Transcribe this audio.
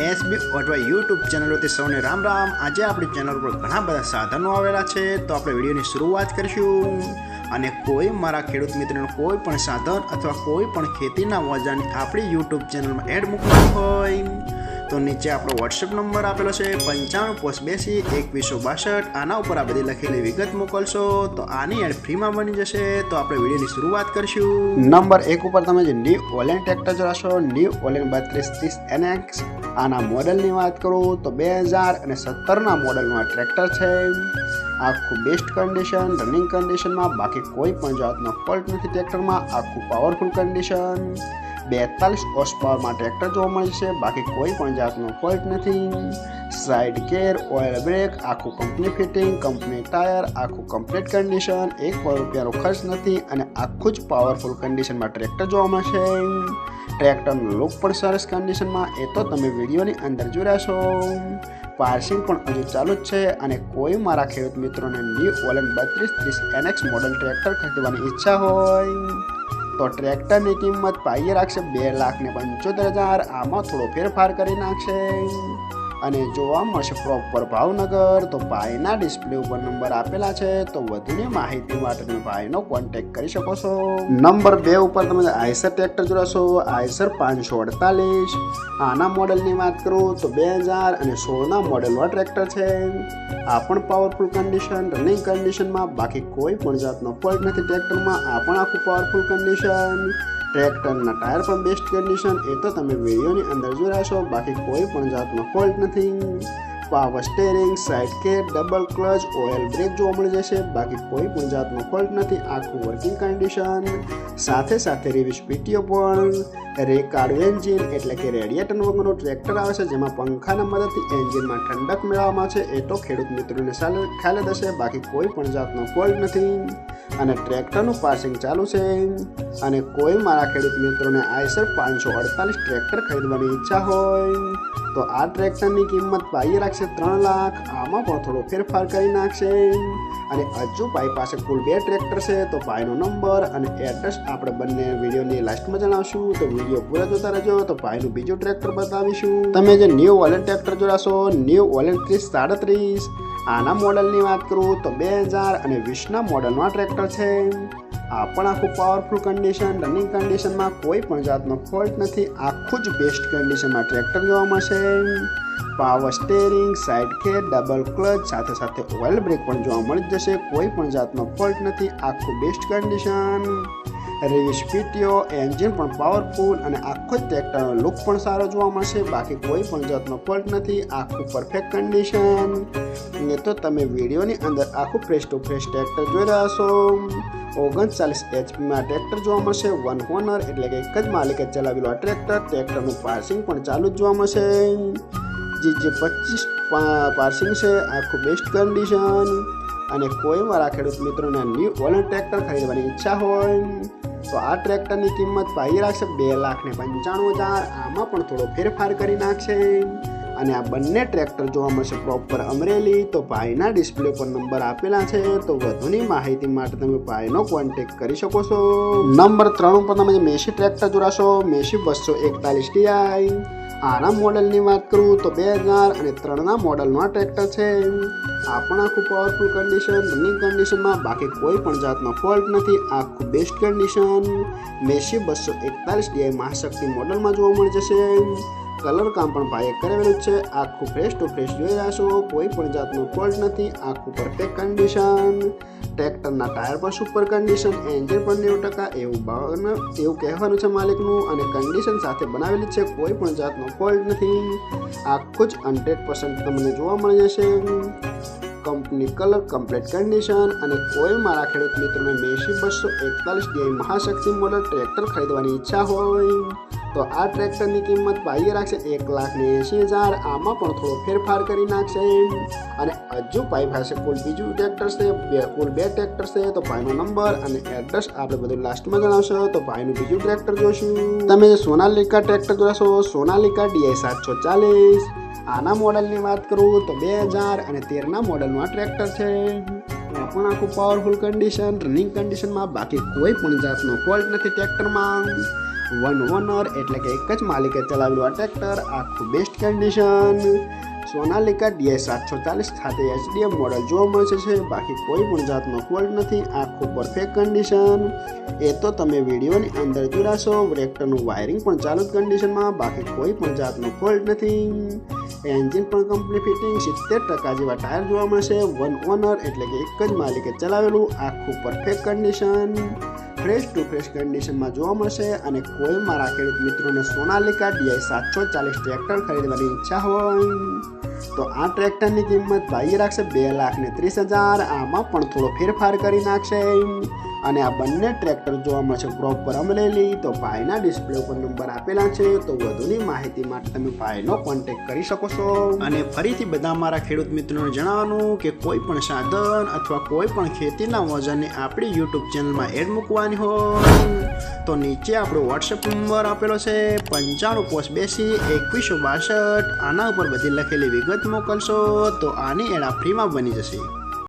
SB ઓટવા YouTube ચેનલોથી સૌને રામ રામ। આજે આપણી ચેનલ પર ઘણા બધા સાધનો આવેલા છે, તો આપણે વિડીયોની શરૂઆત કરીશું। અને કોઈ મારા ખેડૂત મિત્રોને કોઈ પણ સાધન અથવા કોઈ પણ ખેતીના ઓજારની આપણી યુટ્યુબ ચેનલમાં એડ મૂકવાની હોય તો નીચે આપણો વોટ્સએપ નંબર આપેલો છે 9582 આના ઉપર આ બધી લખેલી વિગત મોકલશો તો આની એડ ફ્રીમાં બની જશે। તો આપણે વિડીયોની શરૂઆત કરીશું। નંબર 1 ઉપર તમે જે ન્યૂ ઓલેન ટ્રેક્ટર જોશો, ન્યૂ ઓલેન 3230 NX। આના મોડલની વાત કરું તો 2017ના મોડલનું આ ટ્રેક્ટર છે। આખું બેસ્ટ કન્ડિશન, રનિંગ કન્ડિશનમાં, બાકી કોઈ પણ જાતનો ફોલ્ટ નથી ટ્રેક્ટરમાં। આખું પાવરફુલ કન્ડિશન, 42 હોર્સ પાવરમાં ટ્રેક્ટર જોવા મળે છે, બાકી કોઈ પણ જાતનો ફોલ્ટ નથી। સાઇડ કેર, ઓઇલ બ્રેક, આખું કંપની ફિટિંગ, કંપની ટાયર, આખું કમ્પ્લીટ કન્ડિશન, ₹1 ખર્ચ નથી અને આખું જ પાવરફુલ કન્ડિશનમાં ટ્રેક્ટર જોવા મળશે। ટ્રેક્ટરનો લુક પણ સરસ કન્ડિશનમાં, એ તો તમે વિડીયોની અંદર જોઈ રહ્યા છો। પાર્સિંગ પણ હજુ ચાલુ જ છે અને કોઈ મારા ખેડૂત મિત્રોને ન્યૂ ઓલેન 3230 NX મોડલ ટ્રેક્ટર ખરીદવાની ઈચ્છા હોય તો ટ્રેક્ટરની કિંમત પાઈએ રાખશે 2,75,000। આમાં થોડો ફેરફાર કરી નાખશે અને જોવા મળશે પ્રોપર ભાવનગર। તો ભાઈના ડિસ્પ્લે ઉપર નંબર આપેલા છે, તો વધુની માહિતી માટે તમે ભાઈનો કોન્ટેક્ટ કરી શકો છો। નંબર 2 ઉપર તમે આઈસર ટ્રેક્ટર જોશો, આઈસર 548। આના મોડલની વાત કરું તો 2016ના મોડલનો ટ્રેક્ટર છે। આ પણ પાવરફુલ કન્ડિશન, રનિંગ કન્ડિશનમાં, બાકી કોઈ પણ જાતનો ફોલ્ટ નથી ટ્રેક્ટરમાં। આ પણ આખું પાવરફુલ કન્ડિશન, ટ્રેક્ટરના ટાયર પણ બેસ્ટ કન્ડિશન, એ તો તમે વિડીયોની અંદર જોઈ રહ્યા છો, બાકી કોઈ પણ જાતનો ફોલ્ટ નથી। Power steering, side care, double clutch, oil break જોવા મળી જશે, બાકી કોઈ પણ જાતનો ફોલ્ટ નથી। આખું વર્કિંગ કન્ડિશન, સાથે રિવિસ પીટીઓ પણ, રેકાર્ડ એન્જિન એટલે કે રેડિએટર વગરનું ટ્રેક્ટર આવે છે, જેમાં પંખાના મદદથી એન્જિનમાં ઠંડક મેળવવામાં છે, એ તો ખેડૂત મિત્રોને ખ્યાલ જ હશે, બાકી કોઈ પણ જાતનો ફોલ્ટ નથી અને ટ્રેક્ટરનું પાર્સિંગ ચાલુ છે। અને કોઈ મારા ખેડૂત મિત્રોને આઈસર 548 ટ્રેક્ટર ખરીદવાની ઈચ્છા હોય તો આ ટ્રેક્ટરની કિંમત પાઈએ રાખશે 3 લાખ। આમાં પણ થોડો ફેરફાર કરી નાખશે અને હજુ ભાઈ પાસે કુલ 2 ટ્રેક્ટર છે, તો ભાઈનો નંબર અને એડ્રેસ આપણે બંને વિડીયોની લાસ્ટમાં જણાવશું, તો વિડીયો પૂરા જોતા રહેજો, તો ભાઈનું બીજું ટ્રેક્ટર બતાવીશું। તમે જે ન્યૂ ઓલેન ટ્રેક્ટર જોશો, ન્યૂ ઓલેન 3037। આના મોડલની વાત કરું તો 2020ના મોડલનું આ ટ્રેક્ટર છે। આ પણ આખું પાવરફુલ કન્ડિશન, રનિંગ કન્ડિશનમાં, કોઈ પણ જાતનો ફોલ્ટ નથી। આખું જ બેસ્ટ કન્ડિશનમાં ટ્રેક્ટર જોવા મળશે। Power steering, side care, double clutch, સાથે ઓઇલ બ્રેક પણ જોવા મળી જશે, કોઈ પણ જાતનો ફોલ્ટ નથી। આખું બેસ્ટ કન્ડિશન, રિવિસ પીટીઓ, એન્જિન પણ પાવરફુલ અને આખો જ ટ્રેક્ટરનો લુક પણ સારો જોવા મળશે, બાકી કોઈ પણ જાતનો ફોલ્ટ નથી। આખું પરફેક્ટ કન્ડિશન, એ તો તમે વિડીયોની અંદર આખું ફ્રેશ ટુ ફ્રેશ ટ્રેક્ટર જોઈ રહ્યા છો। 39 HPમાં ટ્રેક્ટર જોવા મળશે, 1 ઓનર એટલે કે એક જ માલિકે ચલાવેલું આ ટ્રેક્ટરનું પાર્સિંગ પણ ચાલુ જ જોવા મળશે। જે 25 પાર્સિંગ છે, આખું બેસ્ટ કન્ડિશન। અને કોઈ મારા ખેડૂત મિત્રોને ન્યૂ ઓલેન ટ્રેક્ટર ખરીદવાની ઈચ્છા હોય તો આ ટ્રેક્ટરની કિંમત પાઈ રાખશે 2,95,000। આમાં પણ થોડો ફેરફાર કરી નાખશે અને આ બંને ટ્રેક્ટર જોવા મળશે પ્રોપર અમરેલી। તો ભાઈના ડિસ્પ્લે પર નંબર આપેલા છે, તો વધુની માહિતી માટે તમે ભાઈનો કોન્ટેક્ટ કરી શકો છો। નંબર 3 ઉપર તમે જે મેસી ટ્રેક્ટર જોશો, મેસી 241 Ti। આના મોડલની વાત કરું તો 2003ના મોડલનું આ ટ્રેક્ટર છે। આ પણ આખું પાવરફુલ કન્ડિશન, રનિંગ કન્ડિશનમાં, બાકી કોઈ પણ જાતનો ફોલ્ટ નથી। આખું best condition, Massey 241 Ti Mahashakti મોડલમાં જોવા મળી જશે। કલર કામ પણ ભાઈએ કરેલું છે, આખું ફ્રેશ ટુ ફ્રેશ જોઈ રહ્યા છો, કોઈ પણ જાતનો ફોલ્ટ નથી। આખું પરફેક્ટ કન્ડિશન, ટ્રેક્ટરના ટાયર પણ સુપર કન્ડિશન, એન્જિન પણ 90% એવું કહેવાનું છે માલિકનું અને કન્ડિશન સાથે બનાવેલી છે, કોઈ પણ જાતનો ફોલ્ટ નથી। આખું જ 100% તમને જોવા મળી જશે। કંપની કલર, કમ્પ્લીટ કન્ડિશન અને કોઈ મારા ખેડૂત મિત્રોને Massey 241 Ti Mahashakti model tractor ખરીદવાની ઈચ્છા હોય તો આ ટ્રેક્ટરની કિંમત પાઈએ રાખશે 1,80,000। આમાં પણ થોડો ફેરફાર કરી નાખશે અને હજુ ભાઈ પાસે કુલ બીજું ટ્રેક્ટર છે, કુલ 2 ટ્રેક્ટર છે, તો ભાઈનો નંબર અને એડ્રેસ આપણે બધું લાસ્ટમાં જણાવશો, તો ભાઈનું બીજું ટ્રેક્ટર જોશું। તમે જે સોનાલિકા ટ્રેક્ટર જોશો, સોનાલિકા DI 740। આના મોડલની વાત કરું તો 2013ના મોડલનું આ ટ્રેક્ટર છે। આ પણ આખું પાવરફુલ કન્ડિશન, રનિંગ કન્ડિશનમાં, બાકી કોઈ પણ જાતનો ફોલ્ટ નથી ટ્રેક્ટરમાં। વન ઓનર એટલે કે એક જ માલિકે ચલાવેલું આ ટ્રેક્ટર, આખું બેસ્ટ કન્ડિશન. સોનાલિકા DI 740 સાથે HDF મોડલ જોવા મળશે છે. બાકી કોઈ પણ જાતનો ફોલ્ટ નથી, આખું પરફેક્ટ કન્ડિશન. એ તો તમે વિડીયોની અંદર જોડાશો. ટ્રેક્ટરનું વાયરિંગ પણ ચાલુ જ કન્ડિશનમાં, બાકી કોઈ પણ જાતનો ફોલ્ટ નથી. એન્જિન પણ કંપની ફિટિંગ, 70% જેવા ટાયર જોવા મળશે. વન ઓનર એટલે કે એક જ માલિકે ચલાવેલું, આખું perfect condition. Fresh to fresh કન્ડિશનમાં જોવા મળશે. અને કોઈ મારા ખેડૂત મિત્રોને સોનાલિકા DI 740 ટ્રેક્ટર ખરીદવાની ઈચ્છા હોય તો આ ટ્રેક્ટરની કિંમત ભાઈ રાખશે 2,30,000. આમાં પણ થોડો ફેરફાર કરી નાખશે. અને આ બંને ટ્રેક્ટર જોવા મળશે પ્રોપર અમરેલી. તો ભાઈના ડિસ્પ્લે ઉપર નંબર આપેલા છે, તો વધુની માહિતી માટે તમે ભાઈનો કોન્ટેક્ટ કરી શકો છો. અને ફરીથી બધા મારા ખેડૂત મિત્રોને જણાવવાનું કે કોઈ પણ સાધન અથવા કોઈ પણ ખેતીના ઓજારની આપણી યુટ્યુબ ચેનલમાં એડ મૂકવાની હોય તો નીચે આપણો વોટ્સએપ નંબર આપેલો છે 9582 2162. આના ઉપર બધી લખેલી વિગત મોકલશો તો આની એડ ફ્રીમાં બની જશે.